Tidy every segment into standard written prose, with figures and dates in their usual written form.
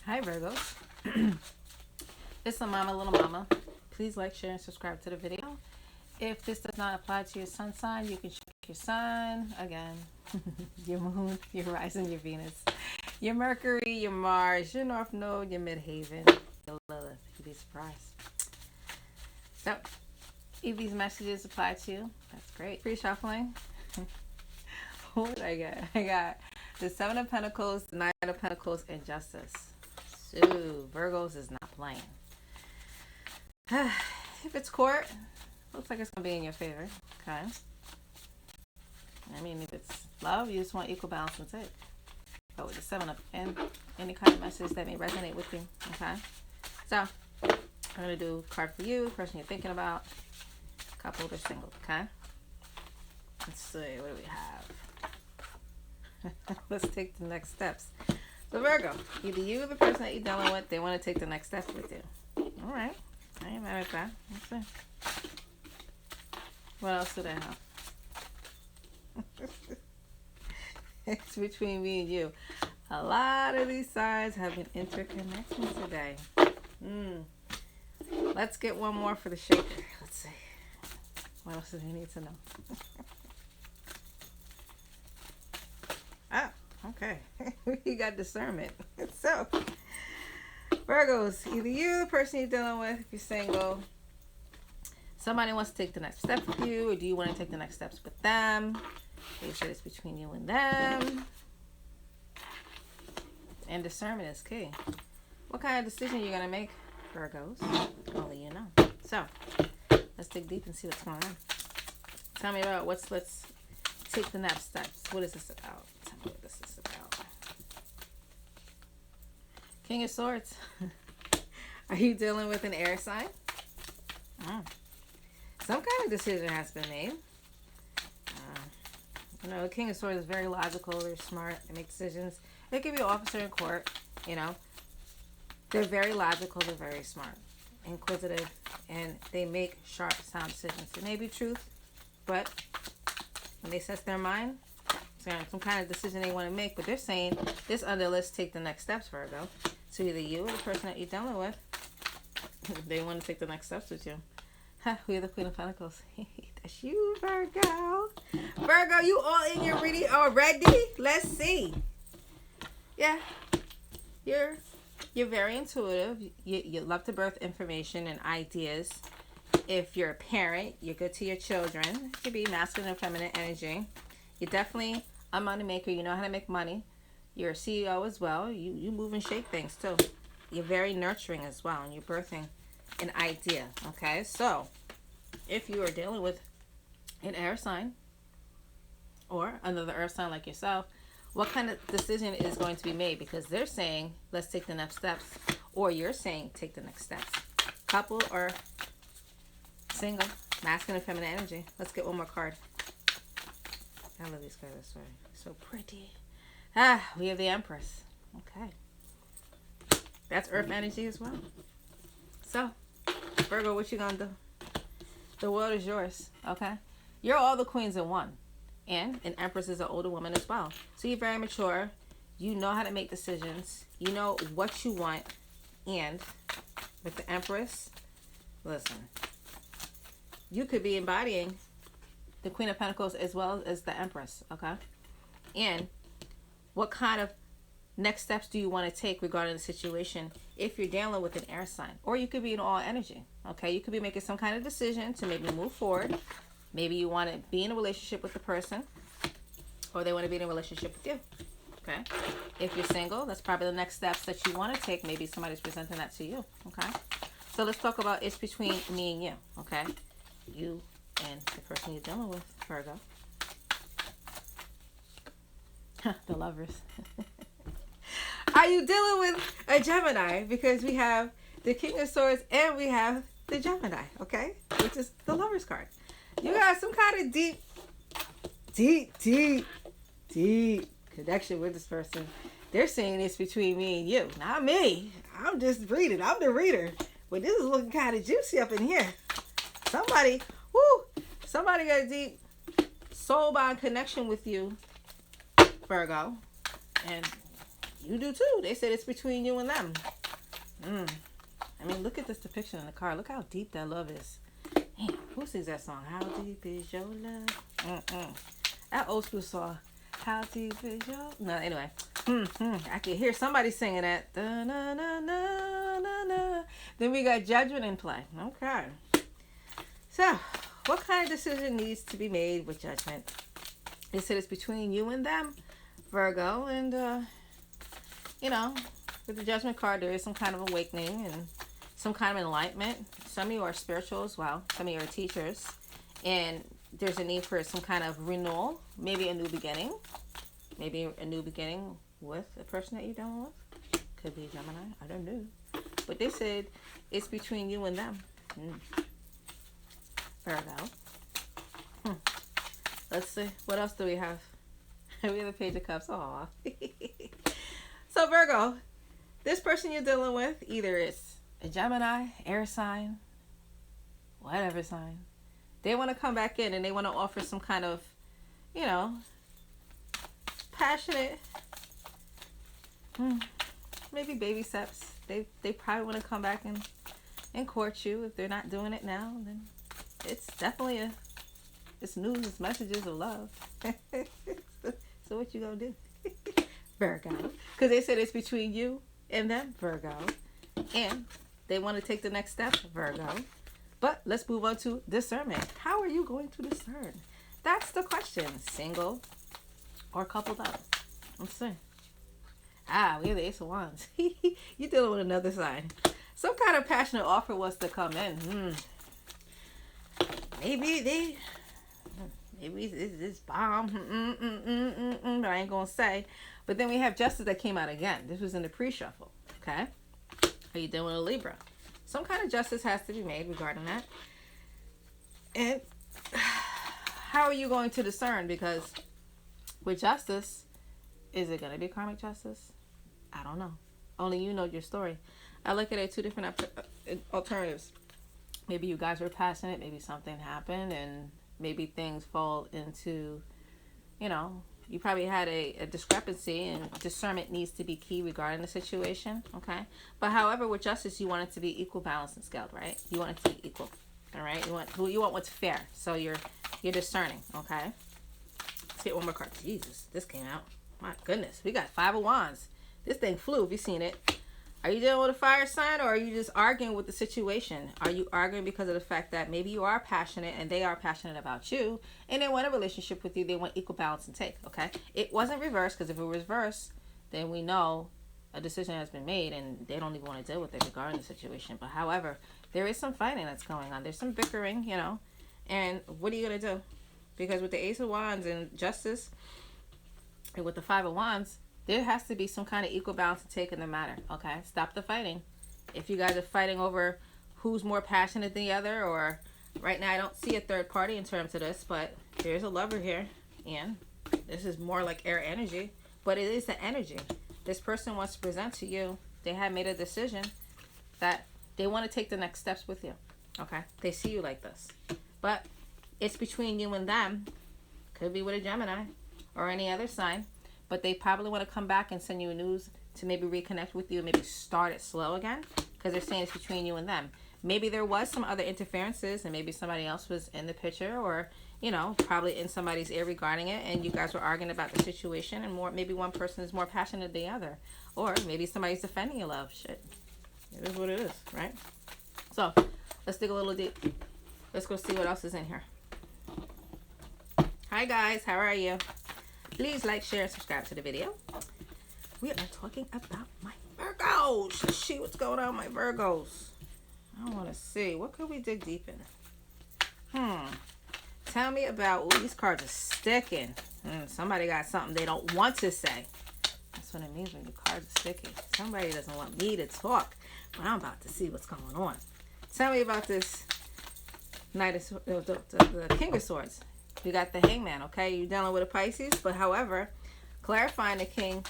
Hi Virgos. It's Lil'Mama. Please like, share, and subscribe to the video. If this does not apply to your sun sign, you can check your sun, again, your moon, your rising, your Venus, your Mercury, your Mars, your North Node, your Midhaven, your Lilith. You'd be surprised. So, if these messages apply to you, that's great. Pre-shuffling. What did I get? I got the Seven of Pentacles, the Nine of Pentacles, and Justice. So, Virgos is not playing. If it's court, looks like it's going to be in your favor. Okay. I mean, if it's love, you just want equal balance and it. But with the Seven of and any kind of message that may resonate with you. Okay. So, I'm going to do a card for you, person you're thinking about, couple or single. Okay. Let's see. What do we have? Let's take the next steps. So Virgo, either you or the person that you're dealing with, they want to take the next steps with you. All right. I ain't mad at that. Let's see. What else do they have? It's between me and you. A lot of these signs have been interconnecting today. Let's get one more for the shaker. Let's see. What else do they need to know? Okay, we got discernment. So, Virgos, either you, the person you're dealing with, if you're single, somebody wants to take the next step with you, or do you want to take the next steps with them? They said it's between you and them. And discernment is key. What kind of decision you're going to make, Virgos? Only you know. So, let's dig deep and see what's going on. Tell me about let's take the next steps. What is this about? Tell me what this is about. King of Swords. Are you dealing with an air sign? Some kind of decision has been made. You know, the King of Swords is very logical. They're smart. They make decisions. They could be an officer in court. You know, they're very logical. They're very smart, inquisitive, and they make sharp, sound decisions. It may be truth, but when they set their mind, it's some kind of decision they want to make, but they're saying this under let's take the next steps, Virgo. So either you or the person that you're dealing with, they want to take the next steps with you. We are the Queen of Pentacles. That's you, Virgo. Virgo, you all in your reading already? Let's see. Yeah, you're very intuitive. You love to birth information and ideas. If you're a parent, you're good to your children. It could be masculine and feminine energy. You're definitely a money maker. You know how to make money. You're a CEO as well. You move and shake things too. You're very nurturing as well, and you're birthing an idea. Okay, so if you are dealing with an air sign or another earth sign like yourself, what kind of decision is going to be made? Because they're saying let's take the next steps, or you're saying take the next steps. Couple or single, masculine and feminine energy. Let's get one more card. I love these cards. Sorry, so pretty. We have the Empress. Okay, that's earth energy as well. So, Virgo, what you gonna do? The world is yours. Okay, you're all the queens in one, and an Empress is an older woman as well. So you're very mature. You know how to make decisions. You know what you want, and with the Empress, listen. You could be embodying the Queen of Pentacles as well as the Empress, okay? And what kind of next steps do you want to take regarding the situation if you're dealing with an air sign? Or you could be in all energy, okay? You could be making some kind of decision to maybe move forward. Maybe you want to be in a relationship with the person, or they want to be in a relationship with you, okay? If you're single, that's probably the next steps that you want to take. Maybe somebody's presenting that to you, okay? So let's talk about it's between me and you, okay? You and the person you're dealing with, Virgo. The Lovers. Are you dealing with a Gemini? Because we have the King of Swords and we have the Gemini, okay? Which is the Lovers card. You got some kind of deep connection with this person. They're saying it's between me and you. Not me. I'm just reading. I'm the reader. But this is looking kind of juicy up in here. Somebody got a deep soul bond connection with you, Virgo. And you do too. They said it's between you and them. I mean, look at this depiction in the card. Look how deep that love is. Damn, who sings that song? How deep is your love? That old school song. How deep is your... No, anyway. I can hear somebody singing that. Da-na-na-na-na-na. Then we got judgment in play. Okay. So, what kind of decision needs to be made with judgment? They said it's between you and them, Virgo. And, you know, with the judgment card, there is some kind of awakening and some kind of enlightenment. Some of you are spiritual as well. Some of you are teachers. And there's a need for some kind of renewal. Maybe a new beginning. Maybe a new beginning with the person that you're dealing with. Could be Gemini. I don't know. But they said it's between you and them. Virgo. Let's see. What else do we have? We have a Page of Cups. Aw. So Virgo, this person you're dealing with, either it's a Gemini, air sign, whatever sign. They want to come back in and they want to offer some kind of, you know, passionate, maybe baby steps. They probably want to come back and court you. If they're not doing it now, then it's definitely it's news, it's messages of love. So what you gonna do? Virgo. Because they said it's between you and them, Virgo. And they want to take the next step, Virgo. But let's move on to discernment. How are you going to discern? That's the question. Single or coupled up? Let's see. We have the Ace of Wands. You're dealing with another sign. Some kind of passionate offer was to come in. Maybe it's bomb. But I ain't gonna say. But then we have Justice that came out again. This was in the pre-shuffle. Okay? Are you dealing with a Libra? Some kind of justice has to be made regarding that. And how are you going to discern? Because with justice, is it going to be karmic justice? I don't know. Only you know your story. I look at it two different alternatives. Maybe you guys were passionate. Maybe something happened and maybe things fall into, you know, you probably had a discrepancy, and discernment needs to be key regarding the situation, okay? But however, with justice, you want it to be equal, balanced, and scaled, right? You want it to be equal, all right? You want what's fair, so you're discerning, okay? Let's get one more card. Jesus, this came out. My goodness, we got 5 of Wands. This thing flew. Have you seen it? Are you dealing with a fire sign, or are you just arguing with the situation? Are you arguing because of the fact that maybe you are passionate and they are passionate about you, and they want a relationship with you? They want equal balance and take, okay? It wasn't reversed, because if it was reversed, then we know a decision has been made and they don't even want to deal with it regarding the situation. But however, there is some fighting that's going on. There's some bickering, you know, and what are you going to do? Because with the Ace of Wands and Justice, and with the 5 of Wands, there has to be some kind of equal balance to take in the matter, okay? Stop the fighting. If you guys are fighting over who's more passionate than the other, or right now I don't see a third party in terms of this, but there's a lover here, and this is more like air energy, but it is the energy. This person wants to present to you. They have made a decision that they want to take the next steps with you, okay? They see you like this. But it's between you and them. Could be with a Gemini or any other sign. But they probably want to come back and send you a news to maybe reconnect with you, maybe start it slow again, because they're saying it's between you and them. Maybe there was some other interferences and maybe somebody else was in the picture, or, you know, probably in somebody's ear regarding it, and you guys were arguing about the situation, and maybe one person is more passionate than the other, or maybe somebody's defending your love. Shit. It is what it is, right? So let's dig a little deep. Let's go see what else is in here. Hi guys, how are you? Please like, share, and subscribe to the video. We are talking about my Virgos. Let's see what's going on, my Virgos. I want to see. What could we dig deep in? Tell me about... Ooh, these cards are sticking. Somebody got something they don't want to say. That's what it means when your cards are sticky. Somebody doesn't want me to talk. But I'm about to see what's going on. Tell me about this Knight of the King of Swords. You got the Hangman, okay? You're dealing with a Pisces, but however, clarifying the King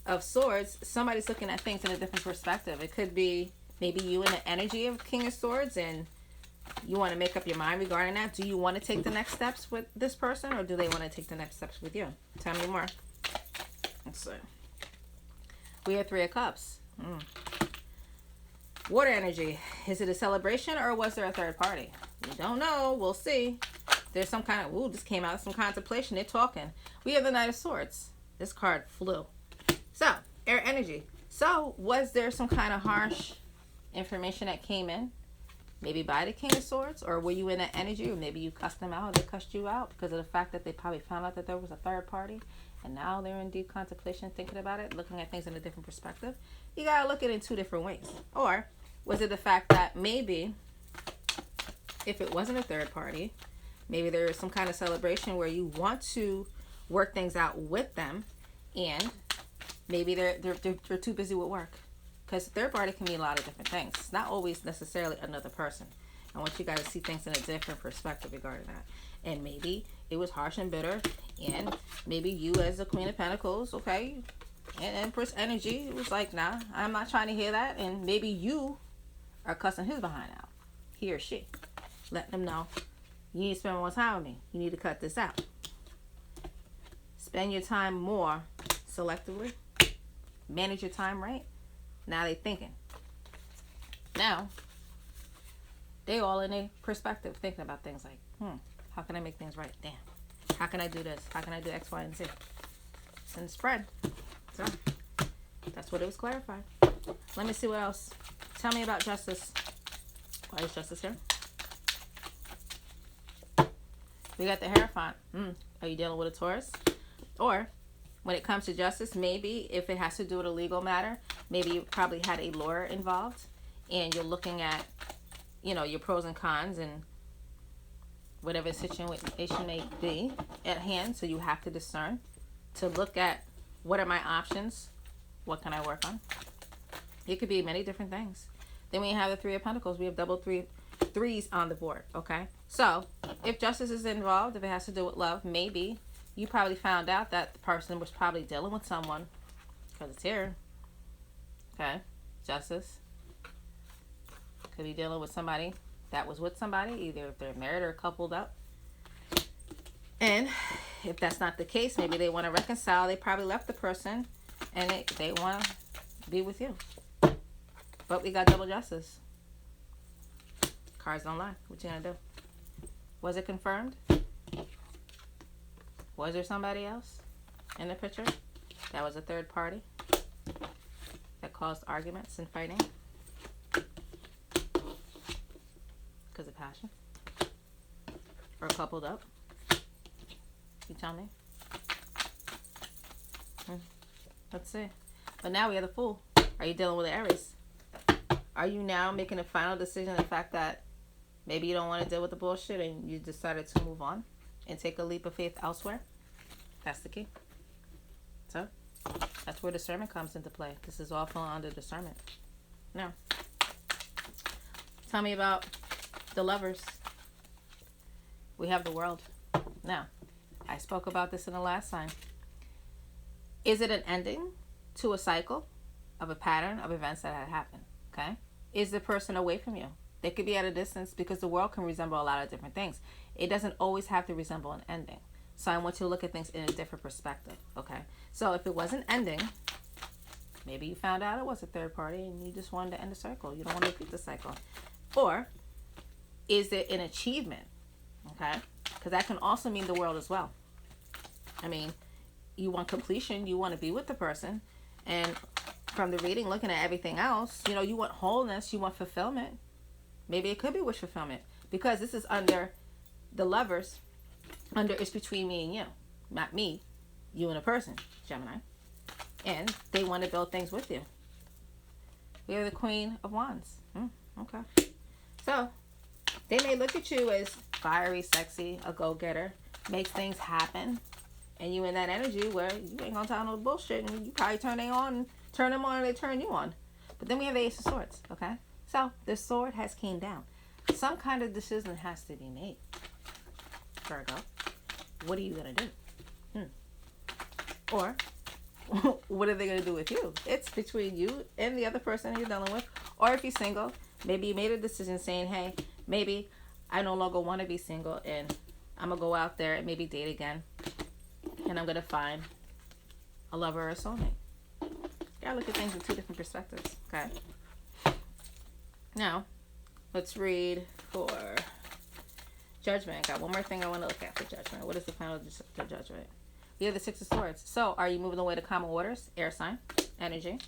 of Swords, somebody's looking at things in a different perspective. It could be maybe you in the energy of King of Swords, and you want to make up your mind regarding that. Do you want to take the next steps with this person, or do they want to take the next steps with you? Tell me more. Let's see. We have Three of Cups. Water energy. Is it a celebration or was there a third party? We don't know. We'll see. There's some kind of, ooh, this came out, some contemplation. They're talking. We have the Knight of Swords. This card flew. So, air energy. So, was there some kind of harsh information that came in? Maybe by the King of Swords? Or were you in that energy? Or maybe you cussed them out. They cussed you out because of the fact that they probably found out that there was a third party. And now they're in deep contemplation, thinking about it, looking at things in a different perspective. You got to look at it in two different ways. Or was it the fact that maybe if it wasn't a third party, maybe there is some kind of celebration where you want to work things out with them, and maybe they're too busy with work. Because third party can mean a lot of different things. It's not always necessarily another person. I want you guys to see things in a different perspective regarding that. And maybe it was harsh and bitter, and maybe you as the Queen of Pentacles, okay, and Empress energy, it was like, nah, I'm not trying to hear that. And maybe you are cussing his behind out, he or she, letting them know, you need to spend more time with me. You need to cut this out. Spend your time more selectively. Manage your time right. Now they thinking. Now, they all in a perspective, thinking about things like, how can I make things right? Damn. How can I do this? How can I do X, Y, and Z? It's in the spread. So, that's what it was clarified. Let me see what else. Tell me about justice. Why is justice here? We got the Hierophant. Are you dealing with a Taurus? Or, when it comes to justice, maybe if it has to do with a legal matter, maybe you probably had a lawyer involved, and you're looking at, you know, your pros and cons and whatever situation may be at hand. So you have to discern to look at, what are my options? What can I work on? It could be many different things. Then we have the Three of Pentacles. We have double threes on the board, okay? So if justice is involved, if it has to do with love, maybe you probably found out that the person was probably dealing with someone, because it's here, okay? Justice. Could be dealing with somebody that was with somebody, either if they're married or coupled up. And if that's not the case, maybe they want to reconcile. They probably left the person and they want to be with you. But we got double justice. Cards don't lie. What you gonna do? Was it confirmed? Was there somebody else in the picture that was a third party that caused arguments and fighting because of passion? Or coupled up? You tell me. Let's see. But now we have the Fool. Are you dealing with an Aries? Are you now making a final decision, the fact that maybe you don't want to deal with the bullshit and you decided to move on and take a leap of faith elsewhere? That's the key. So, that's where discernment comes into play. This is all falling under discernment. Now, tell me about the Lovers. We have the World. Now, I spoke about this in the last sign. Is it an ending to a cycle of a pattern of events that had happened? Okay? Is the person away from you? They could be at a distance, because the world can resemble a lot of different things. It doesn't always have to resemble an ending. So I want you to look at things in a different perspective. Okay? So if it wasn't ending, maybe you found out it was a third party and you just wanted to end the cycle. You don't want to repeat the cycle. Or is it an achievement? Okay? Because that can also mean the world as well. I mean, you want completion. You want to be with the person. And from the reading, looking at everything else, you know, you want wholeness. You want fulfillment. Maybe it could be wish fulfillment. Because this is under the Lovers. Under it's between me and you. Not me. You and a person, Gemini. And they want to build things with you. We have the Queen of Wands. Okay. So, they may look at you as fiery, sexy, a go-getter, makes things happen, and you in that energy where you ain't gonna tell no bullshit, and you probably turn them on, and they turn you on. But then we have the Ace of Swords, okay? So, the sword has came down. Some kind of decision has to be made. Virgo, what are you gonna do? Or, what are they gonna do with you? It's between you and the other person you're dealing with. Or if you're single, maybe you made a decision saying, hey, maybe I no longer want to be single, and I'm going to go out there and maybe date again. And I'm going to find a lover or a soulmate. gotta look at things in two different perspectives. Okay. Now, let's read for Judgment. Got one more thing I want to look at for Judgment. What is the final Judgment? We have the Six of Swords. So, are you moving away to calmer waters? Air sign energy.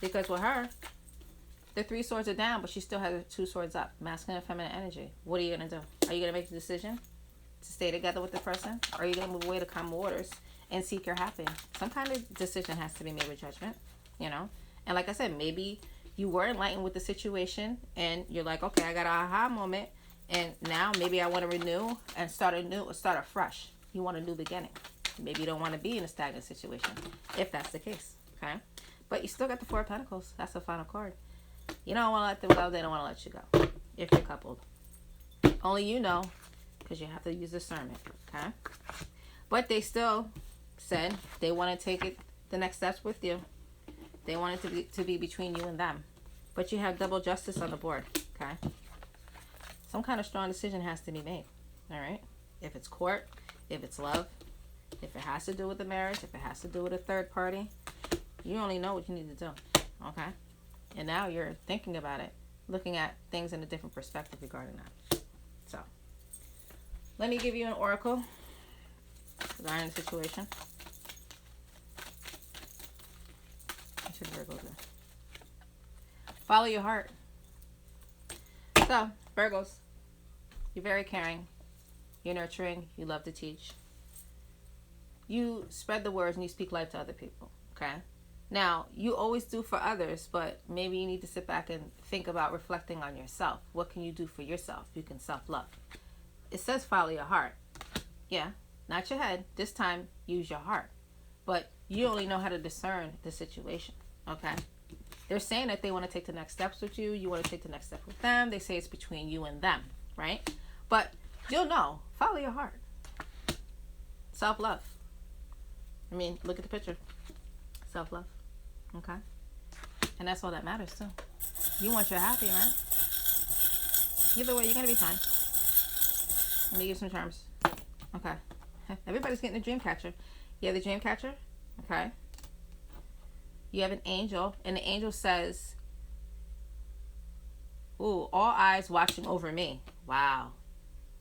Because with her, the 3 swords are down, but she still has 2 swords up. Masculine and feminine energy. What are you going to do? Are you going to make the decision to stay together with the person? Or are you going to move away to calmer waters and seek your happiness? Some kind of decision has to be made with Judgment, you know? And like I said, maybe you were enlightened with the situation and you're like, okay, I got an aha moment. And now maybe I want to renew and start afresh. You want a new beginning. Maybe you don't want to be in a stagnant situation, if that's the case, okay? But you still got the 4 of Pentacles. That's the final card. You don't want to let them go. They don't want to let you go if you're coupled. Only you know, because you have to use discernment, okay? But they still said they want to take it the next steps with you. They want it to be between you and them. But you have double justice on the board, okay? Some kind of strong decision has to be made, all right? If it's court, if it's love, if it has to do with the marriage, if it has to do with a third party, you only know what you need to do, okay? And now you're thinking about it, looking at things in a different perspective regarding that. So, let me give you an oracle regarding the situation. What should Virgo do? Follow your heart. So, Virgos, you're very caring. You're nurturing. You love to teach. You spread the words and you speak life to other people, okay? Now, you always do for others, but maybe you need to sit back and think about reflecting on yourself. What can you do for yourself? You can self-love. It says follow your heart. Yeah, not your head. This time, use your heart. But you only know how to discern the situation, okay? They're saying that they want to take the next steps with you. You want to take the next step with them. They say it's between you and them, right? But you'll know. Follow your heart. Self-love. I mean, look at the picture. Self-love. Okay? And that's all that matters, too. You want your happy, right? Either way, you're going to be fine. Let me give some terms. Okay. Everybody's getting a dream catcher. You have the dream catcher. Okay. You have an angel. And the angel says, ooh, all eyes watching over me. Wow.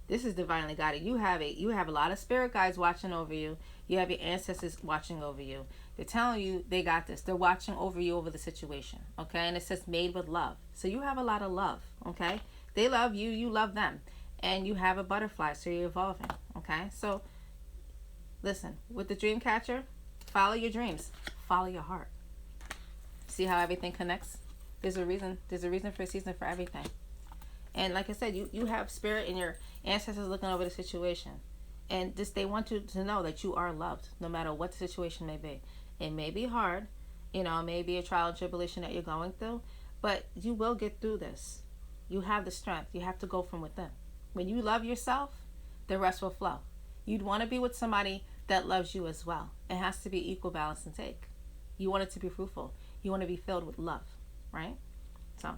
This is divinely guided. You have a lot of spirit guides watching over you. You have your ancestors watching over you. They're telling you they got this. They're watching over you over the situation. Okay? And it says made with love. So you have a lot of love. Okay? They love you. You love them. And you have a butterfly. So you're evolving. Okay? So listen. With the dream catcher, follow your dreams. Follow your heart. See how everything connects? There's a reason. There's a reason for a season for everything. And like I said, you have spirit and your ancestors looking over the situation. And they want you to know that you are loved, no matter what the situation may be. It may be hard, it may be a trial and tribulation that you're going through, but you will get through this. You have the strength. You have to go from within. When you love yourself, the rest will flow. You'd want to be with somebody that loves you as well. It has to be equal balance and take. You want it to be fruitful. You want to be filled with love, right? So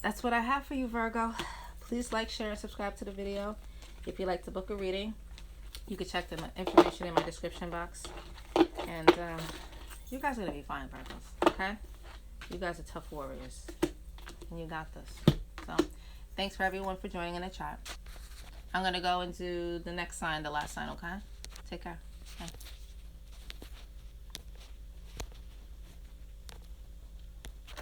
that's what I have for you, Virgo. Please like, share, and subscribe to the video. If you'd like to book a reading, you can check the information in my description box. And you guys are going to be fine, Virgos, okay? You guys are tough warriors. And you got this. So, thanks for everyone for joining in the chat. I'm going to go into the next sign, the last sign, okay? Take care. Bye.